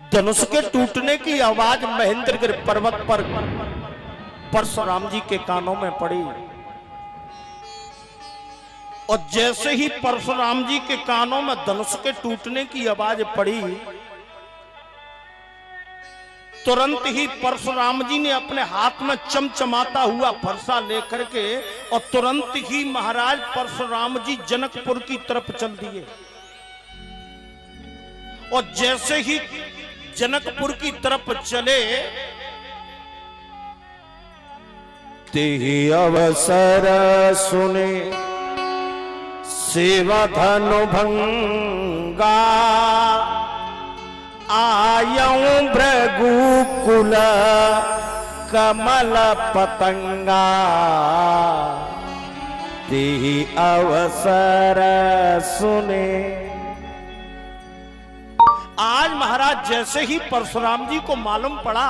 धनुष के टूटने की आवाज महेंद्रगिरी पर्वत पर परशुराम जी के कानों में पड़ी और जैसे ही परशुराम जी के कानों में धनुष के टूटने की आवाज पड़ी, तुरंत ही परशुराम जी ने अपने हाथ में चमचमाता हुआ फरसा लेकर के और तुरंत ही महाराज परशुराम जी जनकपुर की तरफ चल दिए। और जैसे ही जनकपुर की तरफ चले, तेहि अवसर सुने सेवा धनु भंगा, आयऊं भृगुकुल कमल पतंगा। तेहि अवसर सुने। आज महाराज जैसे ही परशुराम जी को मालूम पड़ा,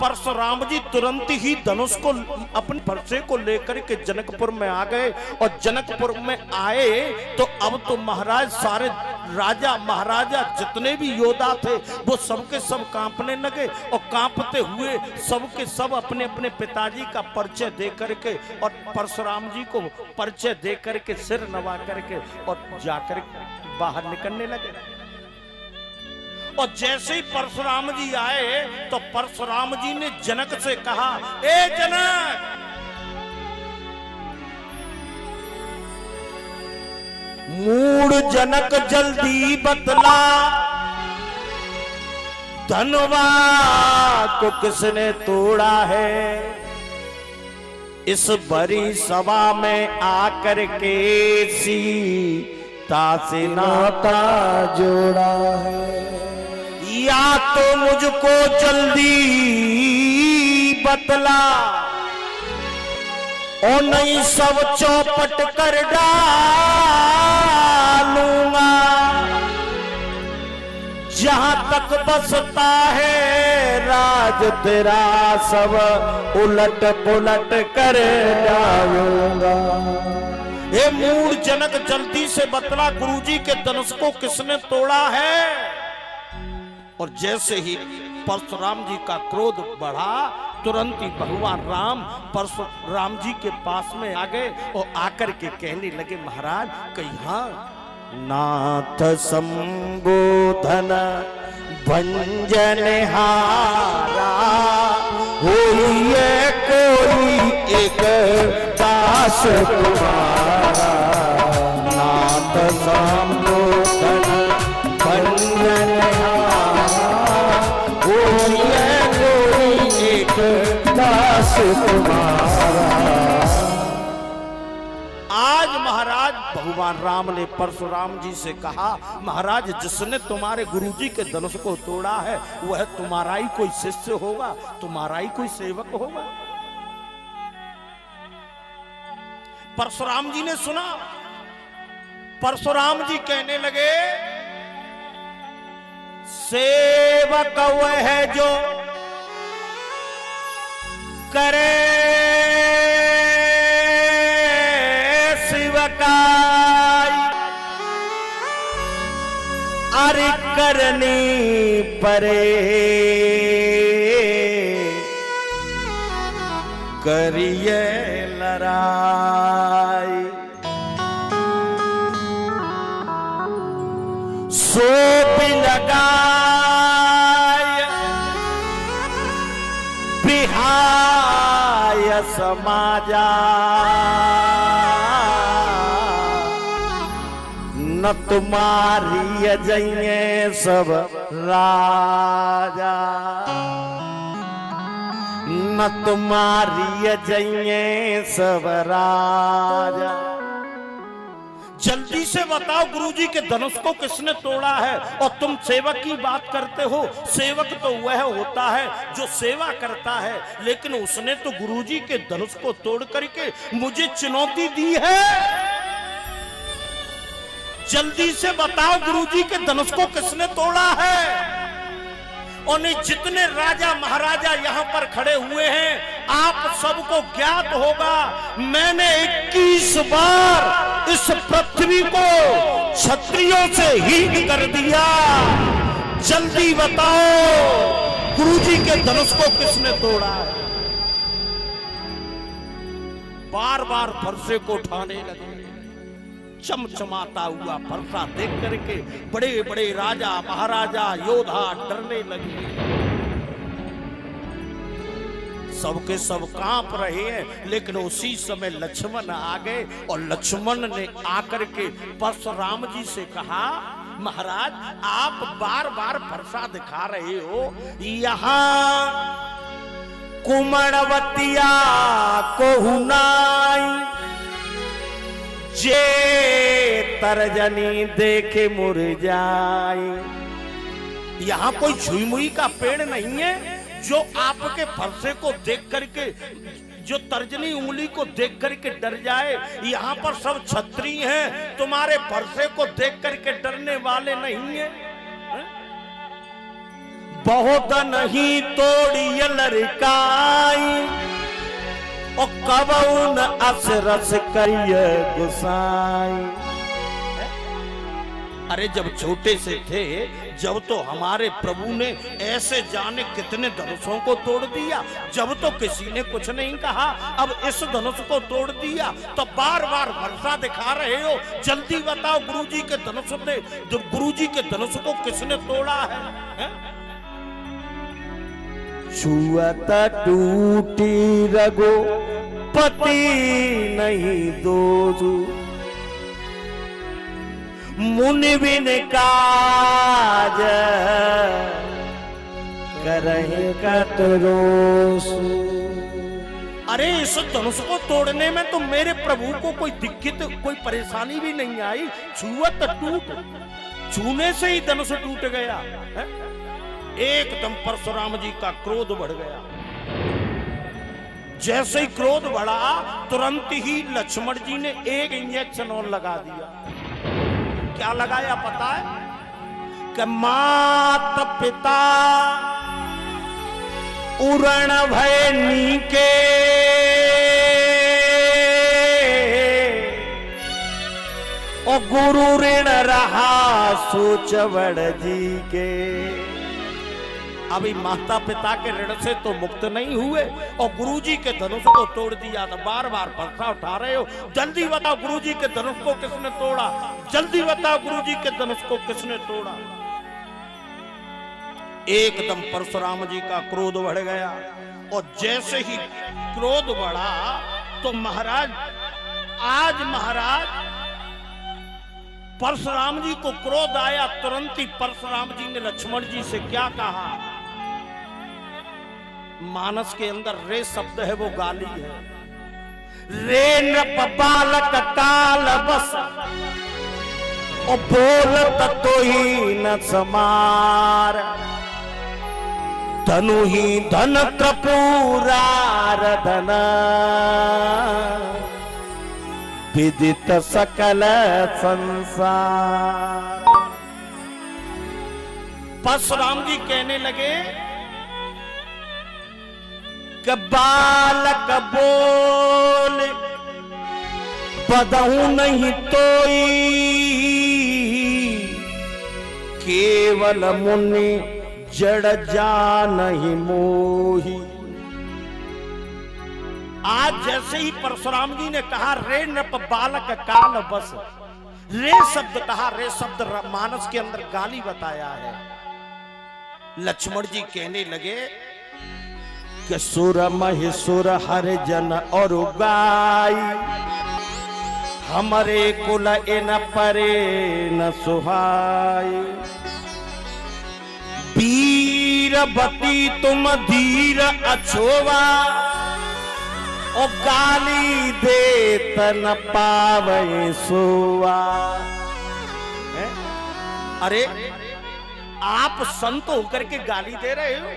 परशुराम जी तुरंत ही धनुष को अपने फरसे को लेकर के जनकपुर में आ गए। और जनकपुर में आए तो अब तो महाराज सारे राजा महाराजा जितने भी योद्धा थे वो सबके सब कांपने लगे और कांपते हुए सबके सब अपने अपने पिताजी का परिचय दे करके और परशुराम जी को परिचय दे करके सिर नवा करके और जाकर बाहर निकलने लगे। और जैसे ही परशुराम जी आए तो परशुराम जी ने जनक से कहा, ए जनक, मूड जनक जल्दी बतला, धनवा को किसने तोड़ा है। इस बड़ी सभा में आकर के सीता से नाता जोड़ा है। या तो मुझको जल्दी बतला और नहीं सब चौपट कर डालूंगा। जहां तक बसता है राज तेरा सब उलट पुलट कर डालूंगा। हे मूढ़ जनक, जल्दी से बतला गुरुजी के धनुष को किसने तोड़ा है। और जैसे ही परशुराम जी का क्रोध बढ़ा, तुरंत ही भगवान राम परशुराम जी के पास में आ गए और आकर के कहने लगे, महाराज कहीं हाँ। नाथ संबोधन भंजन हारा, होई है कोई एक दास तुम्हारा। नाथ संबोधन भंजन दास तुम्हारा। आज महाराज भगवान राम ने परशुराम जी से कहा, महाराज जिसने तुम्हारे गुरुजी के धनुष को तोड़ा है वह तुम्हारा ही कोई शिष्य होगा, तुम्हारा ही कोई सेवक होगा। परशुराम जी ने सुना, परशुराम जी कहने लगे, सेवक वह है जो करे शिवकाई, अरे करनी परे करिए लड़ाई। सो भी लगा समाजा, न तुम्हारी जइए सब राजा, न तुम्हारी जइए सब राजा। जल्दी से बताओ गुरुजी के धनुष को किसने तोड़ा है। और तुम सेवक की बात करते हो, सेवक तो वह होता है जो सेवा करता है, लेकिन उसने तो गुरुजी के धनुष को तोड़ करके मुझे चुनौती दी है। जल्दी से बताओ गुरुजी के धनुष को किसने तोड़ा है। और जितने राजा महाराजा यहाँ पर खड़े हुए हैं, आप सबको ज्ञात होगा, मैंने 21 बार इस पृथ्वी को क्षत्रियों से हीन कर दिया। जल्दी बताओ गुरुजी के धनुष को किसने तोड़ा है। बार बार फरसे को उठाने लगे। चमचमाता हुआ फरसा देख करके बड़े बड़े राजा महाराजा योद्धा डरने लगे। सबके सब कांप रहे हैं, लेकिन उसी समय लक्ष्मण आ गए और लक्ष्मण ने आकर के परशुराम जी से कहा, महाराज आप बार बार फरसा दिखा रहे हो, यहाँ कुमड़वतिया कोहुनाई जे तरजनी देखे मुरझाई। यहाँ कोई छुई मुई का पेड़ नहीं है जो आपके फरसे को देख करके, जो तर्जनी उंगली को देख करके डर जाए। यहाँ पर सब क्षत्रिय हैं, तुम्हारे फरसे को देख करके डरने वाले नहीं है। बहुत नहीं तोड़ी लड़काई और कबून असरस करिए गुसाई। अरे जब छोटे से थे, जब तो हमारे प्रभु ने ऐसे जाने कितने धनुषों को तोड़ दिया, जब तो किसी ने कुछ नहीं कहा। अब इस धनुष को तोड़ दिया तो बार बार वर्षा दिखा रहे हो। जल्दी बताओ गुरुजी के धनुष ने, गुरुजी के धनुष को किसने तोड़ा है? छुअत टूटी रगो पति नहीं दोजू, मुनि बिन काज करहि कतरोस। अरे इस धनुष को तोड़ने में तो मेरे प्रभु को कोई दिक्कत, कोई परेशानी भी नहीं आई। छुअत टूट, छूने से ही धनुष टूट गया है? एकदम परशुराम जी का क्रोध बढ़ गया। जैसे ही क्रोध बढ़ा, तुरंत ही लक्ष्मण जी ने एक इंजेक्शन और लगा दिया। क्या लगाया पता है? कि मात पिता उरण भय नीके, और गुरु ऋण रहा सोच बड़ जी के। अभी माता पिता के ऋण से तो मुक्त नहीं हुए और गुरुजी के धनुष को तोड़ दिया। तो बार बार फरसा उठा रहे हो। जल्दी बताओ गुरुजी के धनुष को किसने तोड़ा? जल्दी बताओ गुरुजी के धनुष को किसने तोड़ा? एकदम परशुराम जी का क्रोध बढ़ गया और जैसे ही क्रोध बढ़ा तो महाराज, आज महाराज परशुराम जी को क्रोध आया। तुरंत ही परशुराम जी ने लक्ष्मण जी से क्या कहा? मानस के अंदर रे शब्द है, वो गाली है। रे नृप बालक काल बस, और बोलत तो ही न समार, धनु ही धन कपूरार धन, विदित सकल संसार। परशुराम जी कहने लगे कि बालक बोल बदहू नहीं तोई, केवल मुनि जड़ जा नहीं मोही। आज जैसे ही परशुराम जी ने कहा रे नृप बालक काल बस, रे शब्द कहा, रे शब्द मानस के अंदर गाली बताया है। लक्ष्मण जी कहने लगे कि सुर महिसुर हर जन और गाई, हमारे कुल इन परे न सुहाई। वीरवती तुम धीर अछोवा, और गाली दे तन पावे सोवा। अरे आप संत होकर के गाली दे रहे हो?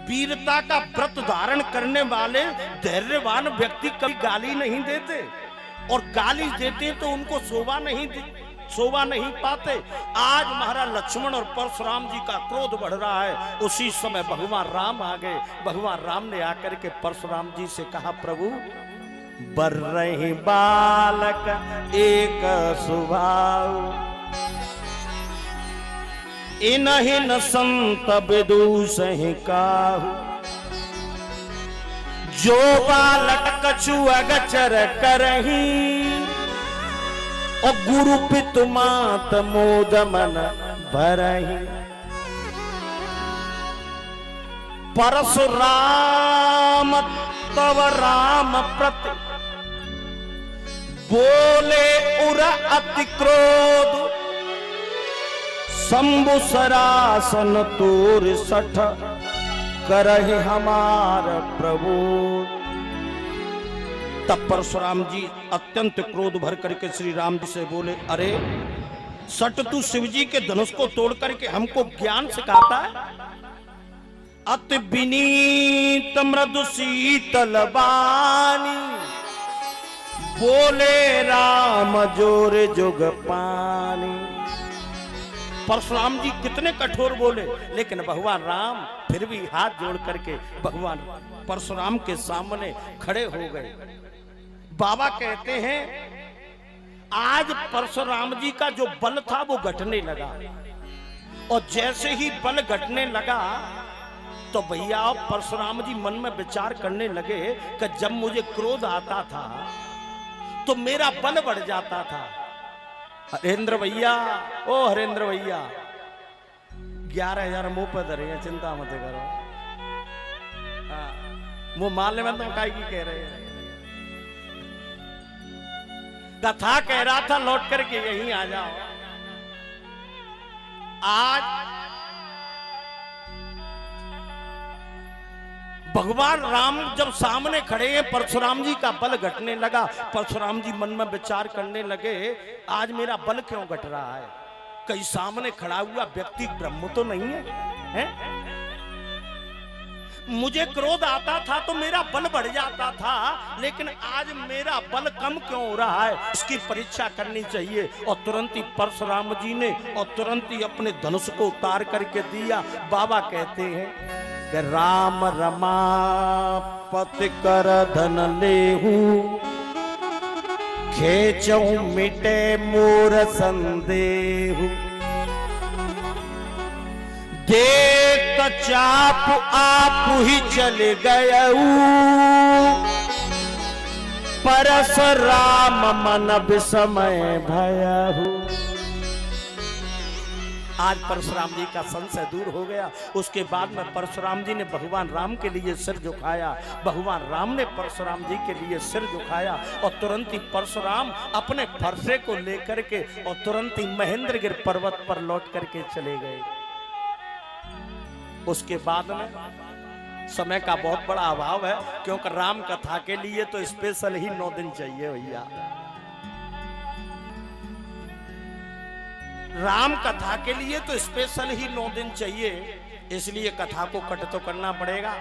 वीरता का व्रत धारण करने वाले धैर्यवान व्यक्ति कभी गाली नहीं देते, और गाली देते तो उनको शोभा नहीं पाते। आज महाराज लक्ष्मण और परशुराम जी का क्रोध बढ़ रहा है। उसी समय भगवान राम आ गए। भगवान राम ने आकर के परशुराम जी से कहा, प्रभु बर रही बालक एक स्वभाव, इनहि न संत विदुषहि काहू, जो बालक कछु अगचर करही, और गुरु पितु मात मोद मन भरही। परशुराम तव राम प्रति बोले उर अति क्रोध, शंभु सरासन तोर सठ करहि हमार प्रभु। तब परशुराम जी अत्यंत क्रोध भर करके श्री राम जी से बोले, अरे सट तू शिव जी के धनुष को तोड़ करके हमको ज्ञान सिखाता है? अति विनीत मृदु शीतल बानी, बोले राम जोरे जुग पानी। परशुराम जी कितने कठोर बोले, लेकिन भगवान राम फिर भी हाथ जोड़ करके भगवान परशुराम के सामने खड़े हो गए। बाबा कहते हैं आज परशुराम जी का जो बल था वो घटने लगा, और जैसे ही बल घटने लगा तो भैया परशुराम जी मन में विचार करने लगे कि जब मुझे क्रोध आता था तो मेरा बल बढ़ जाता था। हरेंद्र भैया, ओ हरेंद्र भैया, 11,000 मुंह पर धरे हैं, चिंता मत करो। मुंह मारने में तो काय की कह रहे हैं। कथा कह रहा था लौट करके यहीं आ जाओ। आज भगवान राम जब सामने खड़े हैं, परशुराम जी का बल घटने लगा। परशुराम जी मन में विचार करने लगे, आज मेरा बल क्यों घट रहा है? कहीं सामने खड़ा हुआ व्यक्ति ब्रह्म तो नहीं है? मुझे क्रोध आता था तो मेरा बल बढ़ जाता था, लेकिन आज मेरा बल कम क्यों हो रहा है? इसकी परीक्षा करनी चाहिए। और तुरंत ही परशुराम जी ने और तुरंत ही अपने धनुष को उतार करके दिया। बाबा कहते हैं कि राम रमापति कर धन लेहू, खेचौ मिटे मोर संदेहु। देख चाप आप ही चले गयऊ, परशुराम मन विस्मय भयहु। आज परशुराम जी का संशय दूर हो गया। उसके बाद में परशुराम जी ने भगवान राम के लिए सिर झुकाया, भगवान राम ने परशुराम जी के लिए सिर झुकाया, और तुरंत ही परशुराम अपने फरसे को लेकर के और तुरंत ही महेंद्रगिर पर्वत पर लौट करके चले गए। उसके बाद में समय का बहुत बड़ा अभाव है, क्योंकि राम कथा के लिए तो स्पेशल ही 9 दिन चाहिए भैया। राम कथा के लिए तो स्पेशल ही 9 दिन चाहिए, इसलिए कथा को कट तो करना पड़ेगा।